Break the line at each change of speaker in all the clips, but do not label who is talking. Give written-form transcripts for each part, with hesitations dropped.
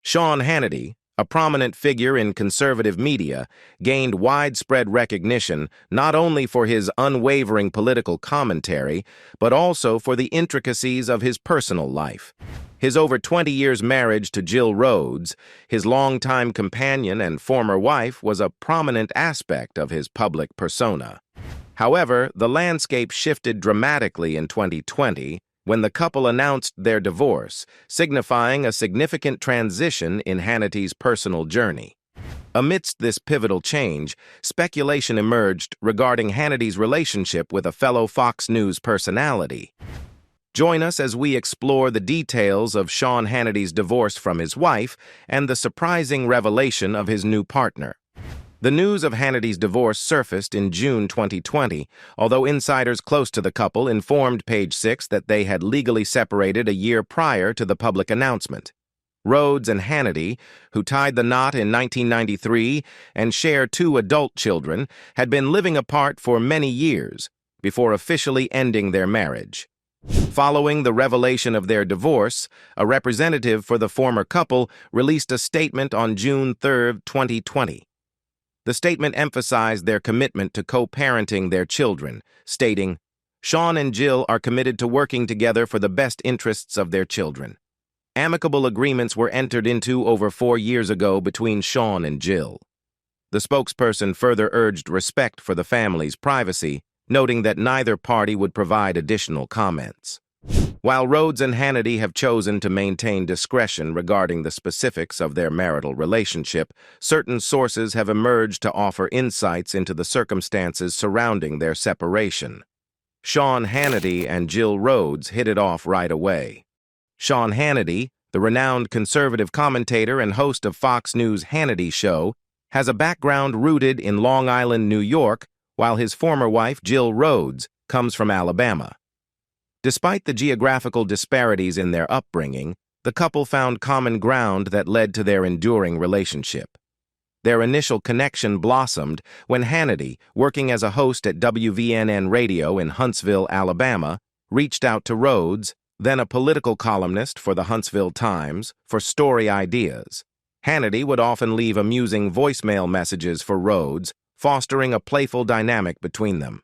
Sean Hannity, a prominent figure in conservative media, gained widespread recognition not only for his unwavering political commentary, but also for the intricacies of his personal life. His over 20 years marriage to Jill Rhodes, his longtime companion and former wife, was a prominent aspect of his public persona. However, the landscape shifted dramatically in 2020 when the couple announced their divorce, signifying a significant transition in Hannity's personal journey. Amidst this pivotal change, speculation emerged regarding Hannity's relationship with a fellow Fox News personality. Join us as we explore the details of Sean Hannity's divorce from his wife and the surprising revelation of his new partner. The news of Hannity's divorce surfaced in June 2020, although insiders close to the couple informed Page Six that they had legally separated a year prior to the public announcement. Rhodes and Hannity, who tied the knot in 1993 and share 2 adult children, had been living apart for many years before officially ending their marriage. Following the revelation of their divorce, a representative for the former couple released a statement on June 3, 2020. The statement emphasized their commitment to co-parenting their children, stating, "Sean and Jill are committed to working together for the best interests of their children." Amicable agreements were entered into over 4 years ago between Sean and Jill. The spokesperson further urged respect for the family's privacy, noting that neither party would provide additional comments. While Rhodes and Hannity have chosen to maintain discretion regarding the specifics of their marital relationship, certain sources have emerged to offer insights into the circumstances surrounding their separation. Sean Hannity and Jill Rhodes hit it off right away. Sean Hannity, the renowned conservative commentator and host of Fox News' Hannity Show, has a background rooted in Long Island, New York, while his former wife, Jill Rhodes, comes from Alabama. Despite the geographical disparities in their upbringing, the couple found common ground that led to their enduring relationship. Their initial connection blossomed when Hannity, working as a host at WVNN Radio in Huntsville, Alabama, reached out to Rhodes, then a political columnist for the Huntsville Times, for story ideas. Hannity would often leave amusing voicemail messages for Rhodes, fostering a playful dynamic between them.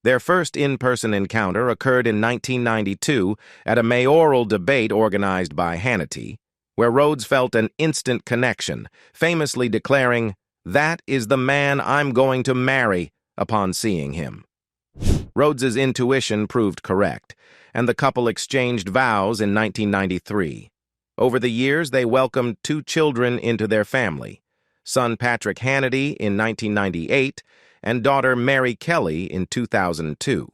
Their first in-person encounter occurred in 1992 at a mayoral debate organized by Hannity, where Rhodes felt an instant connection, famously declaring, "That is the man I'm going to marry," upon seeing him. Rhodes's intuition proved correct, and the couple exchanged vows in 1993. Over the years, they welcomed 2 children into their family, son Patrick Hannity in 1998 and daughter Mary Kelly in 2002.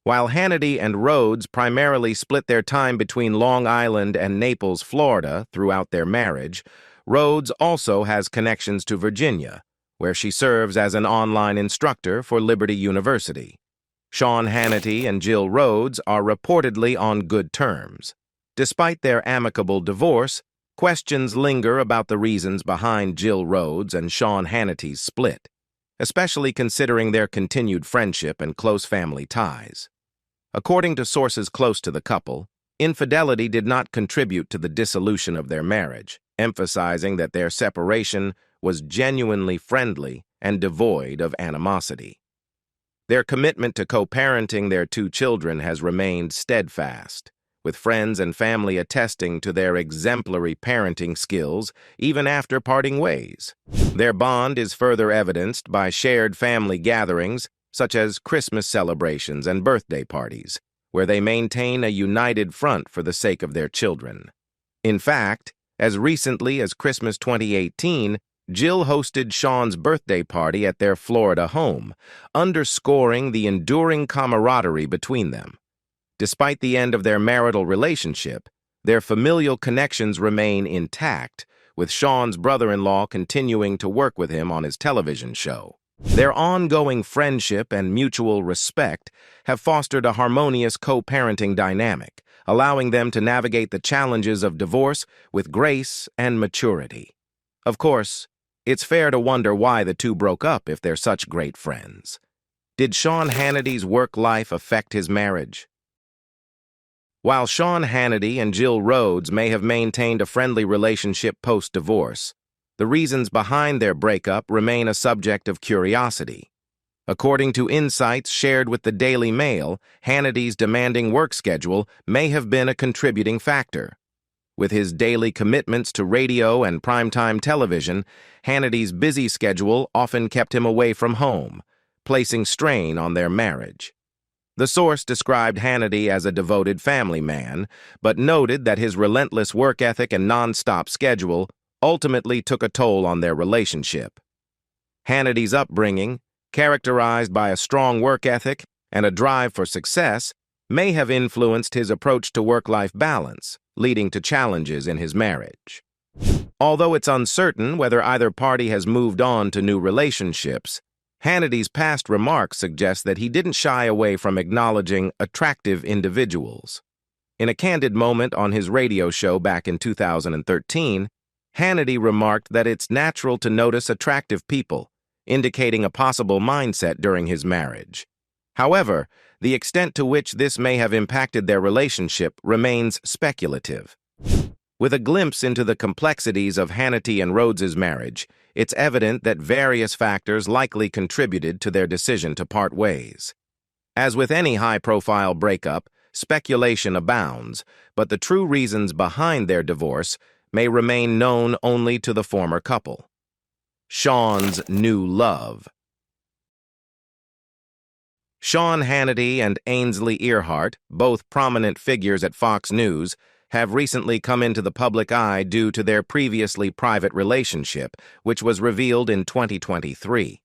While Hannity and Rhodes primarily split their time between Long Island and Naples, Florida, throughout their marriage, Rhodes also has connections to Virginia, where she serves as an online instructor for Liberty University. Sean Hannity and Jill Rhodes are reportedly on good terms. Despite their amicable divorce, questions linger about the reasons behind Jill Rhodes and Sean Hannity's split, especially considering their continued friendship and close family ties. According to sources close to the couple, infidelity did not contribute to the dissolution of their marriage, emphasizing that their separation was genuinely friendly and devoid of animosity. Their commitment to co-parenting their 2 children has remained steadfast, with friends and family attesting to their exemplary parenting skills even after parting ways. Their bond is further evidenced by shared family gatherings, such as Christmas celebrations and birthday parties, where they maintain a united front for the sake of their children. In fact, as recently as Christmas 2018, Jill hosted Sean's birthday party at their Florida home, underscoring the enduring camaraderie between them. Despite the end of their marital relationship, their familial connections remain intact, with Sean's brother-in-law continuing to work with him on his television show. Their ongoing friendship and mutual respect have fostered a harmonious co-parenting dynamic, allowing them to navigate the challenges of divorce with grace and maturity. Of course, it's fair to wonder why the 2 broke up if they're such great friends. Did Sean Hannity's work life affect his marriage? While Sean Hannity and Jill Rhodes may have maintained a friendly relationship post-divorce, the reasons behind their breakup remain a subject of curiosity. According to insights shared with the Daily Mail, Hannity's demanding work schedule may have been a contributing factor. With his daily commitments to radio and primetime television, Hannity's busy schedule often kept him away from home, placing strain on their marriage. The source described Hannity as a devoted family man, but noted that his relentless work ethic and non-stop schedule ultimately took a toll on their relationship. Hannity's upbringing, characterized by a strong work ethic and a drive for success, may have influenced his approach to work-life balance, leading to challenges in his marriage. Although it's uncertain whether either party has moved on to new relationships, Hannity's past remarks suggest that he didn't shy away from acknowledging attractive individuals. In a candid moment on his radio show back in 2013, Hannity remarked that it's natural to notice attractive people, indicating a possible mindset during his marriage. However, the extent to which this may have impacted their relationship remains speculative. With a glimpse into the complexities of Hannity and Rhodes's marriage, it's evident that various factors likely contributed to their decision to part ways. As with any high-profile breakup, speculation abounds, but the true reasons behind their divorce may remain known only to the former couple. Sean's new love. Sean Hannity and Ainsley Earhart, both prominent figures at Fox News, have recently come into the public eye due to their previously private relationship, which was revealed in 2023.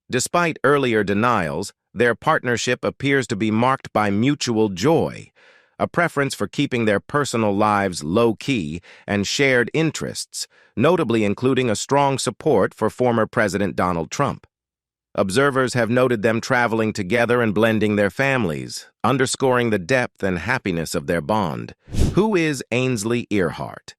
Despite earlier denials, their partnership appears to be marked by mutual joy, a preference for keeping their personal lives low-key, and shared interests, notably including a strong support for former President Donald Trump. Observers have noted them traveling together and blending their families, underscoring the depth and happiness of their bond. Who is Ainsley Earhart?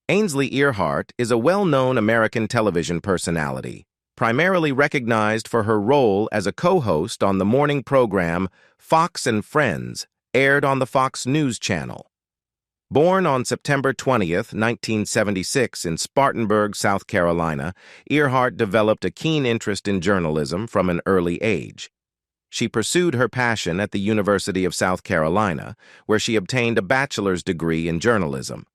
Ainsley Earhart is a well-known American television personality, primarily recognized for her role as a co-host on the morning program Fox and Friends, aired on the Fox News Channel. Born on September 20, 1976 in Spartanburg, South Carolina, Earhart developed a keen interest in journalism from an early age. She pursued her passion at the University of South Carolina, where she obtained a bachelor's degree in journalism.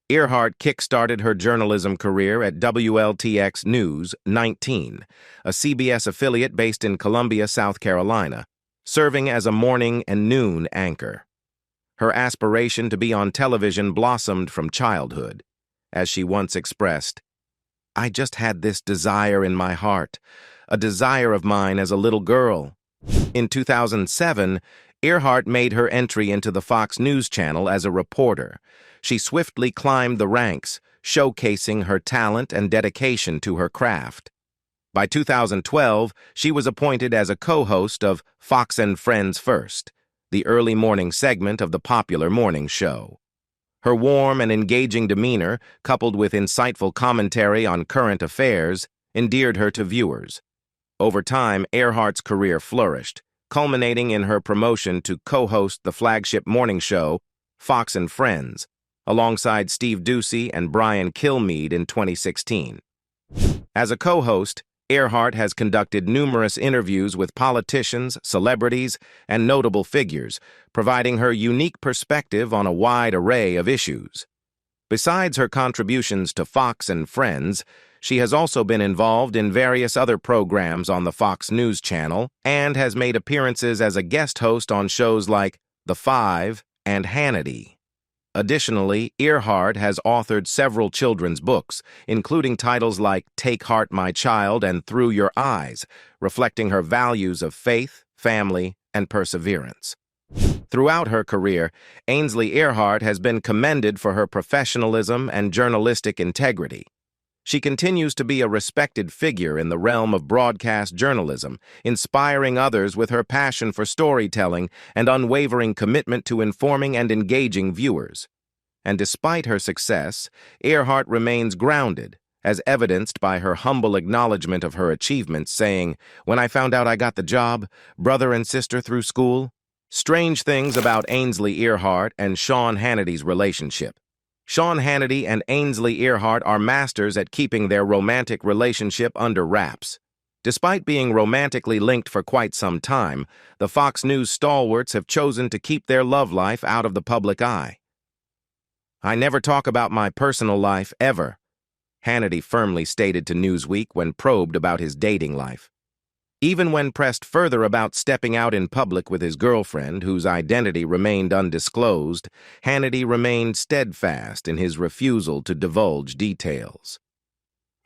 Earhart kick-started her journalism career at WLTX News 19, a CBS affiliate based in Columbia, South Carolina, serving as a morning and noon anchor. Her aspiration to be on television blossomed from childhood. As she once expressed, "I just had this desire in my heart, a desire of mine as a little girl." In 2007, Earhart made her entry into the Fox News Channel as a reporter. She swiftly climbed the ranks, showcasing her talent and dedication to her craft. By 2012, she was appointed as a co-host of Fox and Friends First, the early morning segment of the popular morning show. Her warm and engaging demeanor, coupled with insightful commentary on current affairs, endeared her to viewers. Over time, Earhart's career flourished, culminating in her promotion to co-host the flagship morning show, Fox and Friends, alongside Steve Doocy and Brian Kilmeade in 2016. As a co-host, Earhart has conducted numerous interviews with politicians, celebrities, and notable figures, providing her unique perspective on a wide array of issues. Besides her contributions to Fox and Friends, she has also been involved in various other programs on the Fox News Channel and has made appearances as a guest host on shows like The Five and Hannity. Additionally, Earhart has authored several children's books, including titles like Take Heart, My Child and Through Your Eyes, reflecting her values of faith, family, and perseverance. Throughout her career, Ainsley Earhart has been commended for her professionalism and journalistic integrity. She continues to be a respected figure in the realm of broadcast journalism, inspiring others with her passion for storytelling and unwavering commitment to informing and engaging viewers. And despite her success, Earhart remains grounded, as evidenced by her humble acknowledgement of her achievements, saying, "When I found out I got the job, brother and sister through school, Strange things about Ainsley Earhart and Sean Hannity's relationship. Sean Hannity and Ainsley Earhart are masters at keeping their romantic relationship under wraps. Despite being romantically linked for quite some time, the Fox News stalwarts have chosen to keep their love life out of the public eye. "I never talk about my personal life, ever," Hannity firmly stated to Newsweek when probed about his dating life. Even when pressed further about stepping out in public with his girlfriend, whose identity remained undisclosed, Hannity remained steadfast in his refusal to divulge details.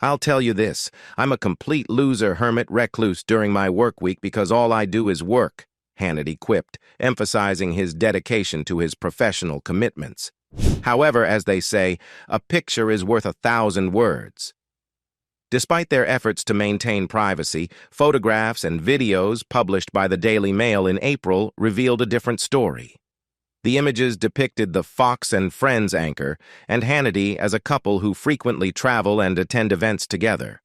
"I'll tell you this, I'm a complete loser hermit recluse during my work week because all I do is work," Hannity quipped, emphasizing his dedication to his professional commitments. However, as they say, a picture is worth 1,000 words. Despite their efforts to maintain privacy, photographs and videos published by the Daily Mail in April revealed a different story. The images depicted the Fox and Friends anchor and Hannity as a couple who frequently travel and attend events together.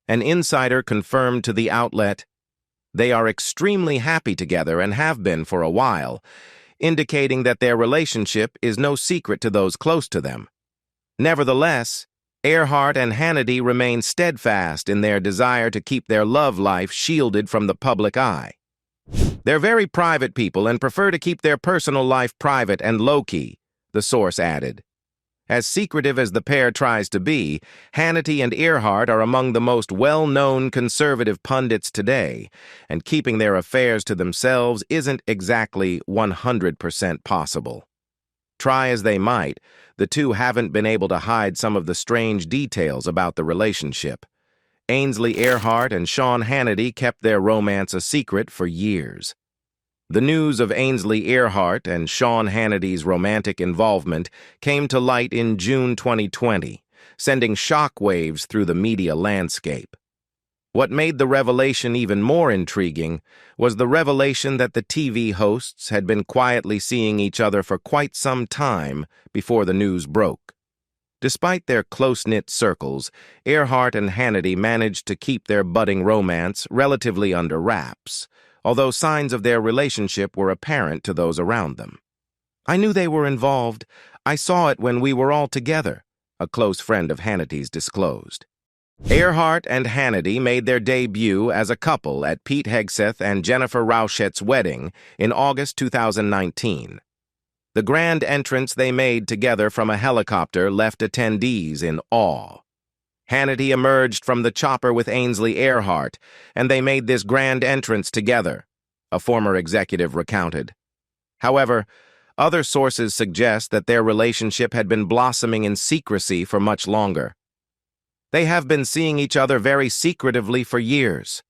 An insider confirmed to the outlet, "They are extremely happy together and have been for a while," indicating that their relationship is no secret to those close to them. Nevertheless, Earhart and Hannity remain steadfast in their desire to keep their love life shielded from the public eye. "They're very private people and prefer to keep their personal life private and low-key," the source added. As secretive as the pair tries to be, Hannity and Earhart are among the most well-known conservative pundits today, and keeping their affairs to themselves isn't exactly 100% possible. Try as they might, the two haven't been able to hide some of the strange details about the relationship. Ainsley Earhart and Sean Hannity kept their romance a secret for years. The news of Ainsley Earhart and Sean Hannity's romantic involvement came to light in June 2020, sending shockwaves through the media landscape. What made the revelation even more intriguing was the revelation that the TV hosts had been quietly seeing each other for quite some time before the news broke. Despite their close-knit circles, Earhart and Hannity managed to keep their budding romance relatively under wraps, although signs of their relationship were apparent to those around them. "I knew they were involved. I saw it when we were all together," a close friend of Hannity's disclosed. Earhart and Hannity made their debut as a couple at Pete Hegseth and Jennifer Rauchette's wedding in August 2019. The grand entrance they made together from a helicopter left attendees in awe. Hannity emerged from the chopper with Ainsley Earhart, and they made this grand entrance together, a former executive recounted. However, other sources suggest that their relationship had been blossoming in secrecy for much longer. They have been seeing each other very secretively for years.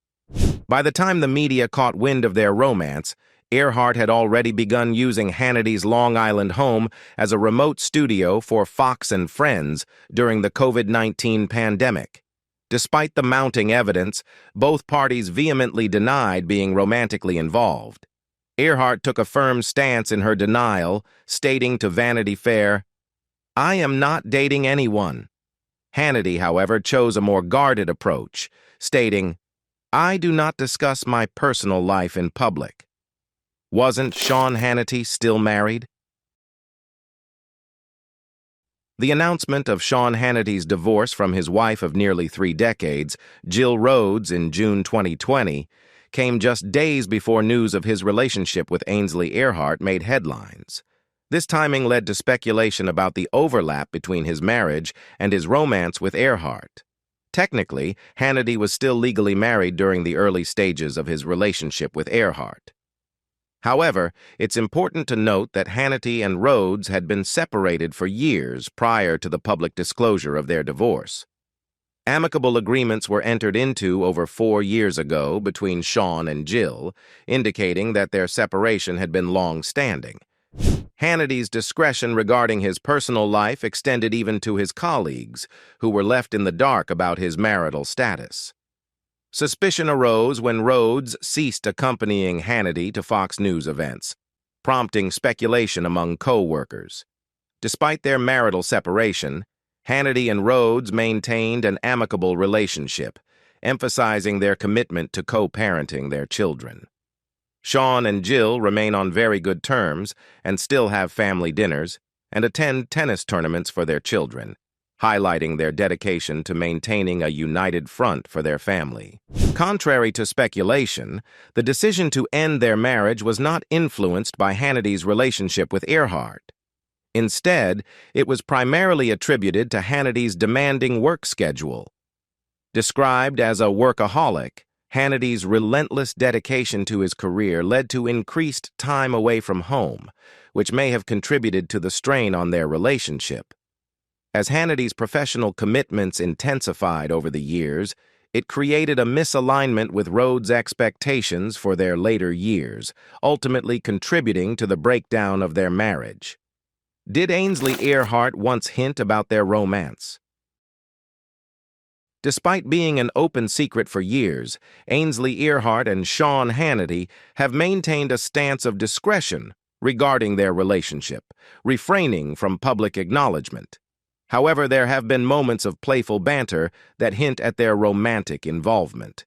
By the time the media caught wind of their romance, Earhart had already begun using Hannity's Long Island home as a remote studio for Fox and Friends during the COVID-19 pandemic. Despite the mounting evidence, both parties vehemently denied being romantically involved. Earhart took a firm stance in her denial, stating to Vanity Fair, "I am not dating anyone." Hannity, however, chose a more guarded approach, stating, "I do not discuss my personal life in public." Wasn't Sean Hannity still married? The announcement of Sean Hannity's divorce from his wife of nearly 3 decades, Jill Rhodes, in June 2020, came just days before news of his relationship with Ainsley Earhart made headlines. This timing led to speculation about the overlap between his marriage and his romance with Earhart. Technically, Hannity was still legally married during the early stages of his relationship with Earhart. However, it's important to note that Hannity and Rhodes had been separated for years prior to the public disclosure of their divorce. Amicable agreements were entered into over 4 years ago between Sean and Jill, indicating that their separation had been long-standing. Hannity's discretion regarding his personal life extended even to his colleagues, who were left in the dark about his marital status. Suspicion arose when Rhodes ceased accompanying Hannity to Fox News events, prompting speculation among co-workers. Despite their marital separation, Hannity and Rhodes maintained an amicable relationship, emphasizing their commitment to co-parenting their children. Sean and Jill remain on very good terms and still have family dinners and attend tennis tournaments for their children, highlighting their dedication to maintaining a united front for their family. Contrary to speculation, the decision to end their marriage was not influenced by Hannity's relationship with Earhart. Instead, it was primarily attributed to Hannity's demanding work schedule. Described as a workaholic, Hannity's relentless dedication to his career led to increased time away from home, which may have contributed to the strain on their relationship. As Hannity's professional commitments intensified over the years, it created a misalignment with Rhodes' expectations for their later years, ultimately contributing to the breakdown of their marriage. Did Ainsley Earhart once hint about their romance? Despite being an open secret for years, Ainsley Earhart and Sean Hannity have maintained a stance of discretion regarding their relationship, refraining from public acknowledgement. However, there have been moments of playful banter that hint at their romantic involvement.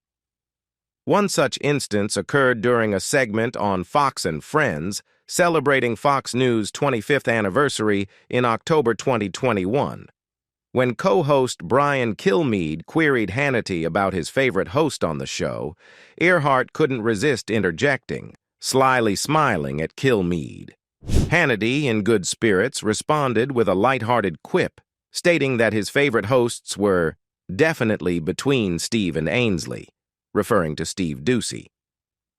One such instance occurred during a segment on Fox and Friends, celebrating Fox News' 25th anniversary in October 2021. When co-host Brian Kilmeade queried Hannity about his favorite host on the show, Earhart couldn't resist interjecting, slyly smiling at Kilmeade. Hannity, in good spirits, responded with a light-hearted quip, stating that his favorite hosts were definitely between Steve and Ainsley, referring to Steve Doocy.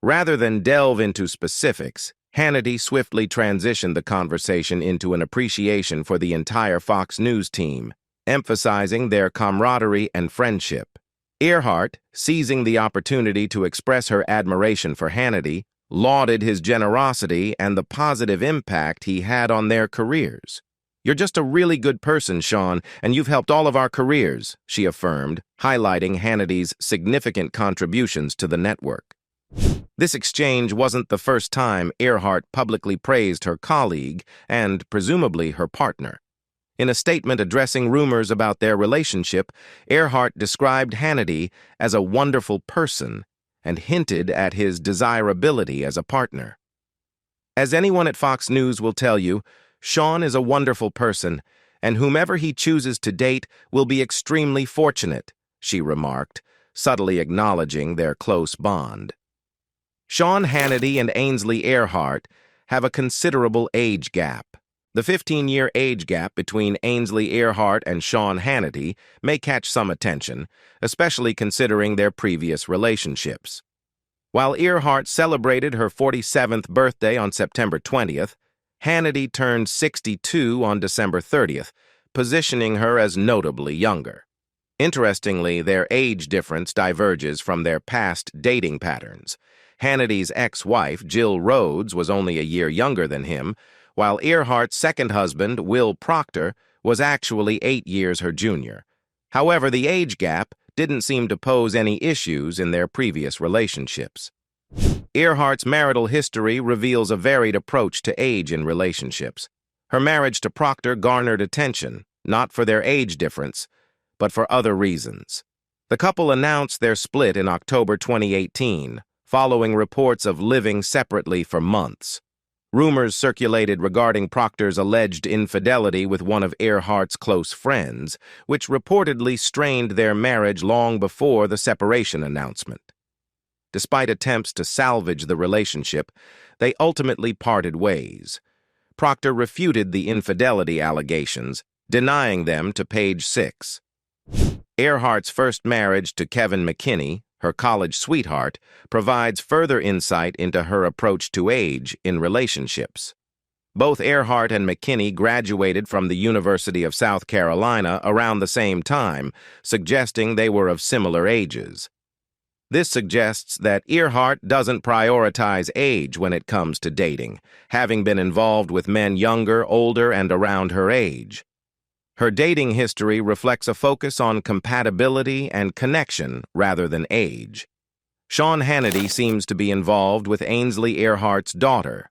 Rather than delve into specifics, Hannity swiftly transitioned the conversation into an appreciation for the entire Fox News team, emphasizing their camaraderie and friendship. Earhart, seizing the opportunity to express her admiration for Hannity, lauded his generosity and the positive impact he had on their careers. "You're just a really good person, Sean, and you've helped all of our careers," she affirmed, highlighting Hannity's significant contributions to the network. This exchange wasn't the first time Earhart publicly praised her colleague and, presumably, her partner. In a statement addressing rumors about their relationship, Earhart described Hannity as a wonderful person and hinted at his desirability as a partner. As anyone at Fox News will tell you, Sean is a wonderful person, and whomever he chooses to date will be extremely fortunate, she remarked, subtly acknowledging their close bond. Sean Hannity and Ainsley Earhart have a considerable age gap. The 15-year age gap between Ainsley Earhart and Sean Hannity may catch some attention, especially considering their previous relationships. While Earhart celebrated her 47th birthday on September 20th, Hannity turned 62 on December 30th, positioning her as notably younger. Interestingly, their age difference diverges from their past dating patterns. Hannity's ex-wife, Jill Rhodes, was only a year younger than him, while Earhart's second husband, Will Proctor, was actually 8 years her junior. However, the age gap didn't seem to pose any issues in their previous relationships. Earhart's marital history reveals a varied approach to age in relationships. Her marriage to Proctor garnered attention, not for their age difference, but for other reasons. The couple announced their split in October 2018, following reports of living separately for months. Rumors circulated regarding Proctor's alleged infidelity with one of Earhart's close friends, which reportedly strained their marriage long before the separation announcement. Despite attempts to salvage the relationship, they ultimately parted ways. Proctor refuted the infidelity allegations, denying them to Page 6. Earhart's first marriage to Kevin McKinney, her college sweetheart, provides further insight into her approach to age in relationships. Both Earhart and McKinney graduated from the University of South Carolina around the same time, suggesting they were of similar ages. This suggests that Earhart doesn't prioritize age when it comes to dating, having been involved with men younger, older, and around her age. Her dating history reflects a focus on compatibility and connection rather than age. Sean Hannity seems to be involved with Ainsley Earhart's daughter.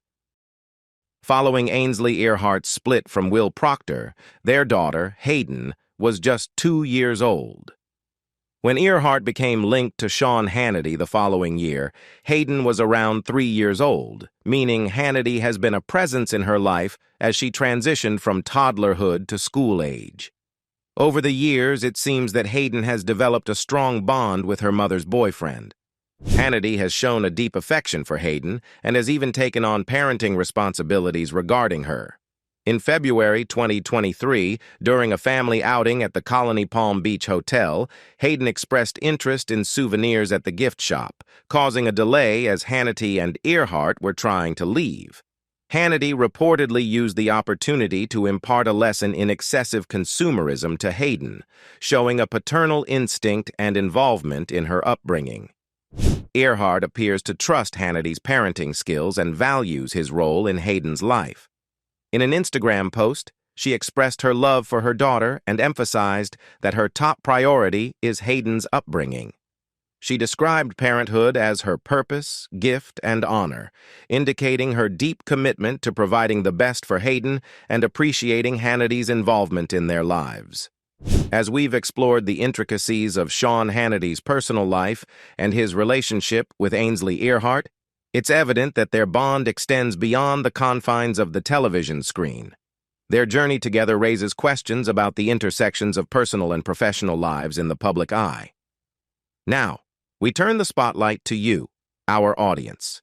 Following Ainsley Earhart's split from Will Proctor, their daughter, Hayden, was just 2 years old. When Earhart became linked to Sean Hannity the following year, Hayden was around 3 years old, meaning Hannity has been a presence in her life as she transitioned from toddlerhood to school age. Over the years, it seems that Hayden has developed a strong bond with her mother's boyfriend. Hannity has shown a deep affection for Hayden and has even taken on parenting responsibilities regarding her. In February 2023, during a family outing at the Colony Palm Beach Hotel, Hayden expressed interest in souvenirs at the gift shop, causing a delay as Hannity and Earhart were trying to leave. Hannity reportedly used the opportunity to impart a lesson in excessive consumerism to Hayden, showing a paternal instinct and involvement in her upbringing. Earhart appears to trust Hannity's parenting skills and values his role in Hayden's life. In an Instagram post, she expressed her love for her daughter and emphasized that her top priority is Hayden's upbringing. She described parenthood as her purpose, gift, and honor, indicating her deep commitment to providing the best for Hayden and appreciating Hannity's involvement in their lives. As we've explored the intricacies of Sean Hannity's personal life and his relationship with Ainsley Earhart, it's evident that their bond extends beyond the confines of the television screen. Their journey together raises questions about the intersections of personal and professional lives in the public eye. Now, we turn the spotlight to you, our audience.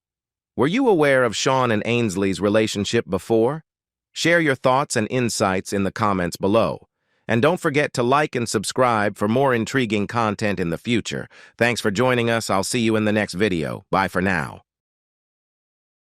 Were you aware of Sean and Ainsley's relationship before? Share your thoughts and insights in the comments below. And don't forget to like and subscribe for more intriguing content in the future. Thanks for joining us. I'll see you in the next video. Bye for now.